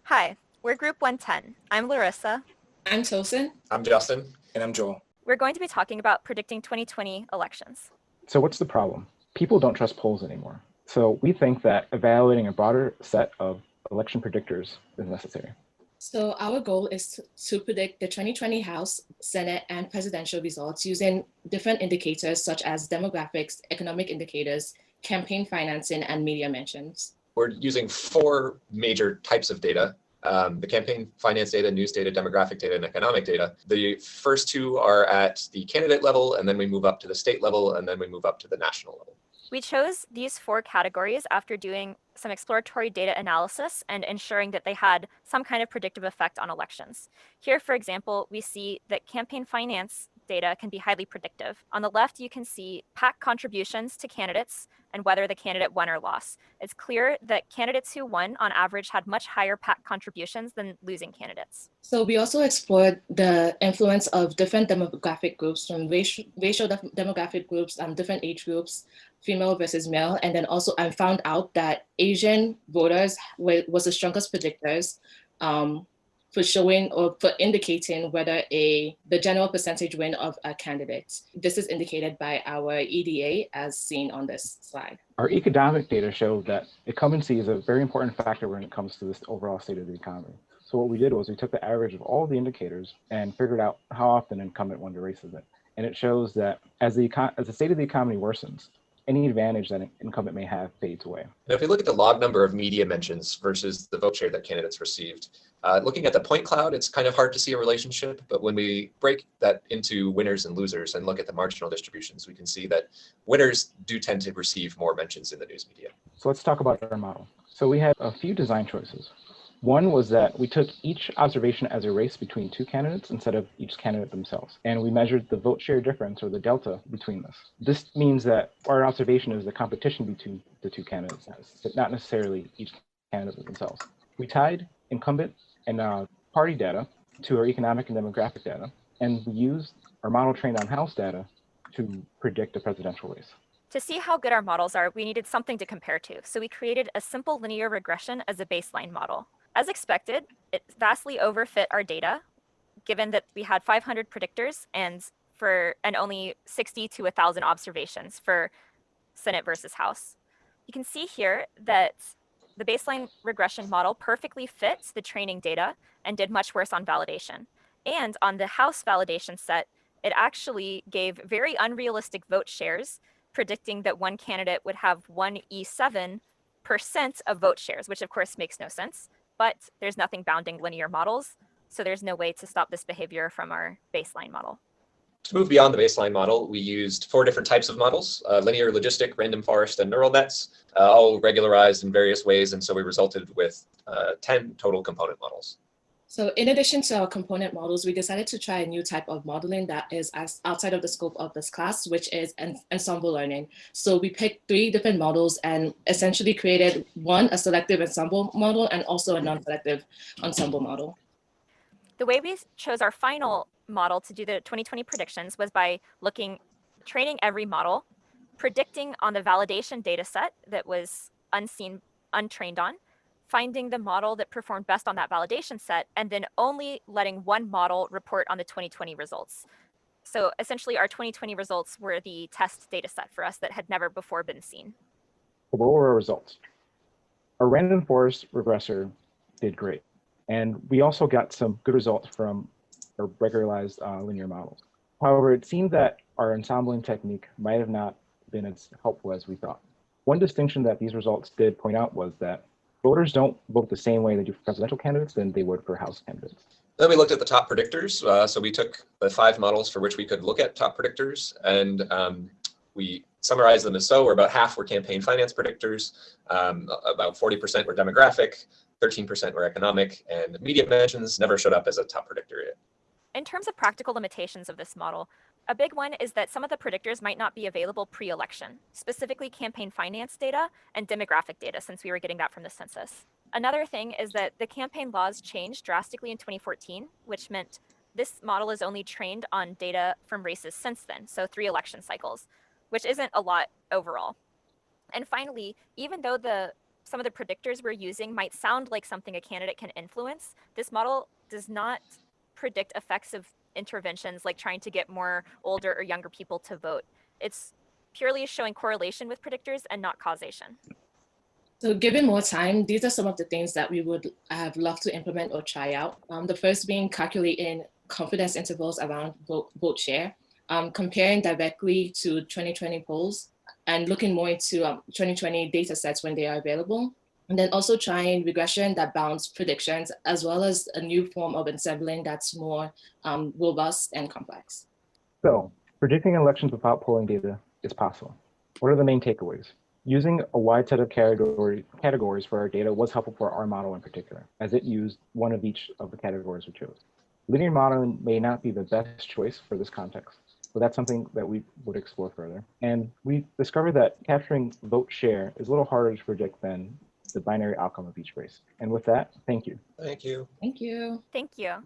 Hi, we're Group 110. I'm Larissa. I'm Tosin. I'm Justin. And I'm Joel. We're going to be talking about predicting 2020 elections. So what's the problem? People don't trust polls anymore. So we think that evaluating a broader set of election predictors is necessary. So our goal is to predict the 2020 House, Senate, and presidential results using different indicators such as demographics, economic indicators, campaign financing, and media mentions. We're using four major types of data: the campaign finance data, news data, demographic data, and economic data. The first two are at the candidate level, and then we move up to the state level, and then we move up to the national level. We chose these four categories after doing some exploratory data analysis and ensuring that they had some kind of predictive effect on elections. Here, for example, we see that campaign finance data can be highly predictive. On the left, you can see PAC contributions to candidates and whether the candidate won or lost. It's clear that candidates who won on average had much higher PAC contributions than losing candidates. So we also explored the influence of different demographic groups, from racial demographic groups, different age groups, female versus male, and then also I found out that Asian voters was the strongest predictors for showing or for indicating whether the general percentage win of a candidate. This is indicated by our EDA as seen on this slide. Our economic data show that incumbency is a very important factor when it comes to this overall state of the economy. So what we did was we took the average of all the indicators and figured out how often an incumbent won the race of it. And it shows that as the state of the economy worsens, any advantage that an incumbent may have fades away. And if we look at the log number of media mentions versus the vote share that candidates received, looking at the point cloud, it's kind of hard to see a relationship. But when we break that into winners and losers and look at the marginal distributions, we can see that winners do tend to receive more mentions in the news media. So let's talk about our model. So we had a few design choices. One was that we took each observation as a race between two candidates instead of each candidate themselves. And we measured the vote share difference, or the delta, between this. This means that our observation is the competition between the two candidates, but not necessarily each candidate themselves. We tied incumbent and party data to our economic and demographic data, and we used our model trained on House data to predict a presidential race. To see how good our models are, we needed something to compare to. So we created a simple linear regression as a baseline model. As expected, it vastly overfit our data, given that we had 500 predictors and only 60 to 1,000 observations for Senate versus House. You can see here that the baseline regression model perfectly fits the training data and did much worse on validation. And on the House validation set, it actually gave very unrealistic vote shares, predicting that one candidate would have 1E7% of vote shares, which of course makes no sense. But there's nothing bounding linear models, so there's no way to stop this behavior from our baseline model. To move beyond the baseline model, we used four different types of models: linear, logistic, random forest, and neural nets, all regularized in various ways. And so we resulted with 10 total component models. So in addition to our component models, we decided to try a new type of modeling that is outside of the scope of this class, which is ensemble learning. So we picked three different models and essentially created a selective ensemble model and also a non-selective ensemble model. The way we chose our final model to do the 2020 predictions was by training every model, predicting on the validation data set that was untrained on, finding the model that performed best on that validation set, and then only letting one model report on the 2020 results. So essentially our 2020 results were the test data set for us that had never before been seen. What were our results? Our random forest regressor did great. And we also got some good results from our regularized linear models. However, it seemed that our ensembling technique might have not been as helpful as we thought. One distinction that these results did point out was that voters don't vote the same way they do for presidential candidates than they would for House candidates. Then we looked at the top predictors. So we took the 5 models for which we could look at top predictors, and we summarized them as so, where about half were campaign finance predictors, about 40% were demographic, 13% were economic, and media mentions never showed up as a top predictor yet. In terms of practical limitations of this model, a big one is that some of the predictors might not be available pre-election, specifically campaign finance data and demographic data, since we were getting that from the census. Another thing is that the campaign laws changed drastically in 2014, which meant this model is only trained on data from races since then, so 3 election cycles, which isn't a lot overall. And finally, even though the some of the predictors we're using might sound like something a candidate can influence, this model does not predict effects of interventions like trying to get more older or younger people to vote. It's purely showing correlation with predictors and not causation. So given more time, these are some of the things that we would have loved to implement or try out. The first being calculating confidence intervals around vote share, comparing directly to 2020 polls, and looking more into 2020 data sets when they are available. And then also trying regression that bounds predictions, as well as a new form of ensembling that's more robust and complex. So predicting elections without polling data is possible. What are the main takeaways? Using a wide set of categories for our data was helpful for our model in particular, as it used one of each of the categories we chose. Linear modeling may not be the best choice for this context, but that's something that we would explore further. And we discovered that capturing vote share is a little harder to predict than the binary outcome of each race. And with that, thank you. Thank you. Thank you. Thank you.